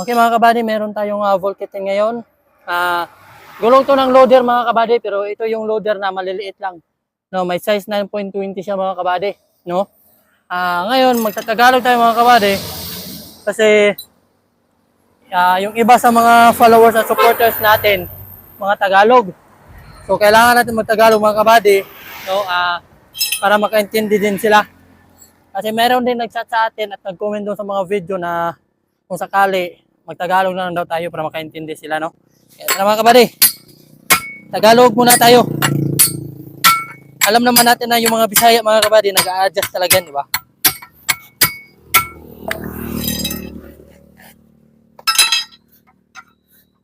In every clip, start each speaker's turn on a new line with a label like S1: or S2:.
S1: Okay mga kabady, meron tayong Volketin ngayon. Gulong to ng loader mga kabady, pero ito yung loader na maliliit lang. No, may size 9.20 siya mga kabady, no? Ngayon magtatagalog tayo mga kabady kasi yung iba sa mga followers at supporters natin, mga Tagalog. So kailangan natin magtagalog mga kabady, no? Para makaintindi din sila. Kasi meron din nag-chat sa atin at nag-comment doon sa mga video na kung sakali magtagalog na lang daw tayo para makaintindi sila, no? Kaya tara mga kabady, Tagalog muna tayo. Alam naman natin na yung mga Bisaya mga kabady, nag-a-adjust talaga, di ba?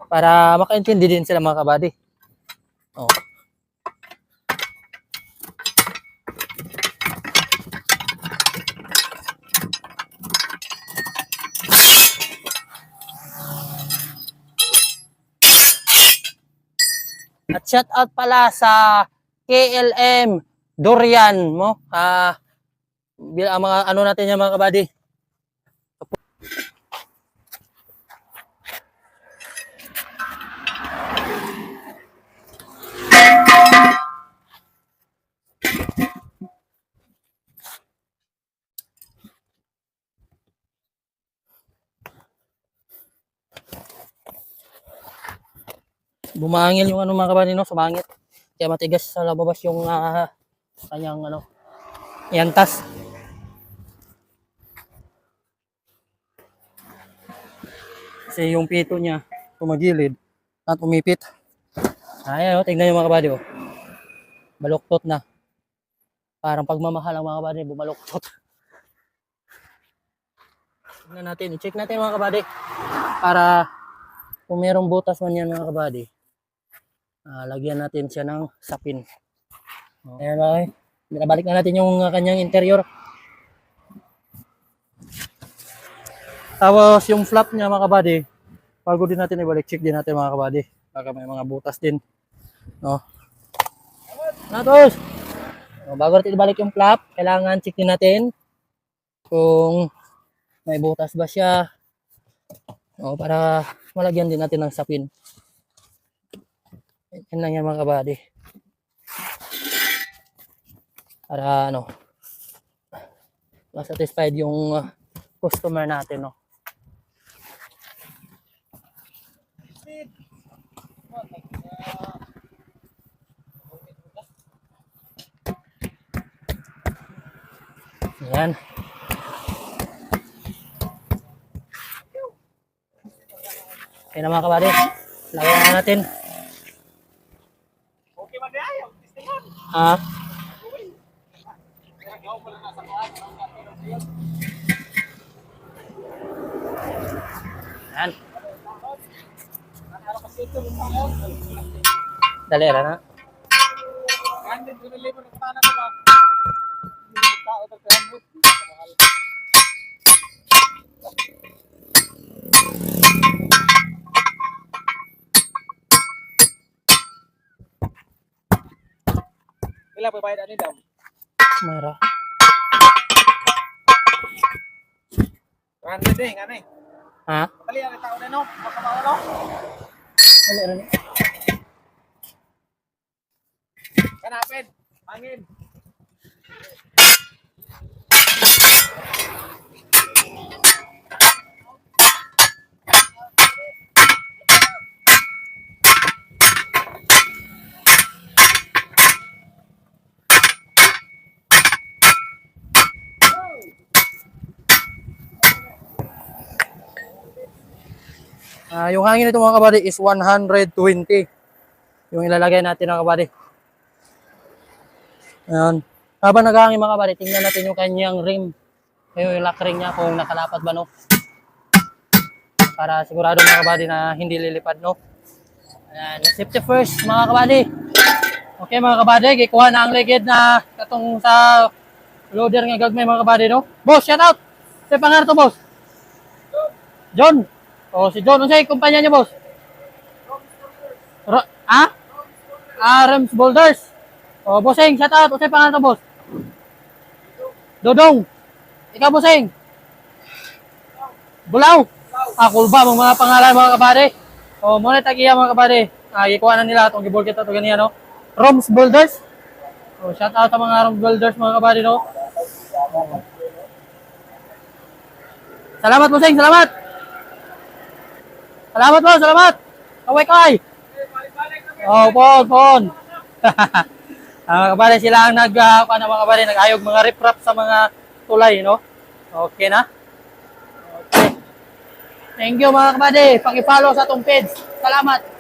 S1: Para makaintindi din sila mga kabady. Oh. At shout out pala sa KLM Dorian mo. Mga ano natin yan mga kabady. Bumangil yung ano mga kabady, no? Sumangit. Kaya matigas sa lababas yung kanyang ano, yantas. Kasi yung pito niya tumagilid at umipit. Ayan, tingnan nyo mga kabady, oh. Baluktot na. Parang pagmamahal ang mga kabady, bumaluktot. Tingnan natin, i-check natin mga kabady. Para kung merong butas man yan mga kabady, lagyan natin siya ng sapin. Ayan mga kabady. Binabalik na natin yung kanyang interior. Tapos yung flap niya mga kabady, bago din natin ibalik, check din natin mga kabady. Baka may mga butas din. No? Natos! Bago natin ibalik yung flap, kailangan check din natin kung may butas ba siya. Para malagyan din natin ng sapin. Yan lang yan mga kabady. Para ano, masatisfied yung customer natin, no. Yan. Okay na mga kabady, lagyan na natin. Okay ba diay? Yan. Dali na.
S2: Ilang bayad ani daw?
S1: Mara.
S2: Kan din ngani. Kali ang tao na no, makabaw no.
S1: Dali na.
S2: Kanapin, hangin.
S1: Yung hangin nito mga kabady is 120. Yung ilalagay natin mga kabady. Ayan. Habang naghahangin mga kabady, tingnan natin yung kanyang rim. Yung lock ring niya kung nakalapat ba, no? Para sigurado mga kabady na hindi lilipad, no? Ayan. Safety first mga kabady. Okay mga kabady, gikuha na ang ligid na katong sa loader nga gagmay mga kabady, no? Boss, shout out! Sa pangalan to, boss? John. Si John, ano sa'yo kumpanya niya, boss? Rams Boulders. Bossing, shout out. Ano sa'yo pangalan to, boss? Dodong. Ikaw, bossing? Bulaw. Kulba, mga pangalan mga kabady. O, muna tagiya mga kabady. Ikuha na nila itong gibulkit ito ganyan, no? Roms Builders. O, shout out sa mga Roms Builders mga kabady, no? Salamat po, Sing. Salamat. Salamat po, salamat. Kaway-kaway. Oh, pon. Mga kabady, sila ang mga kabady, nag-ayog mga riprap sa mga tulay, no? Okay na? Okay. Thank you mga kabady. Paki-follow sa atong page. Salamat.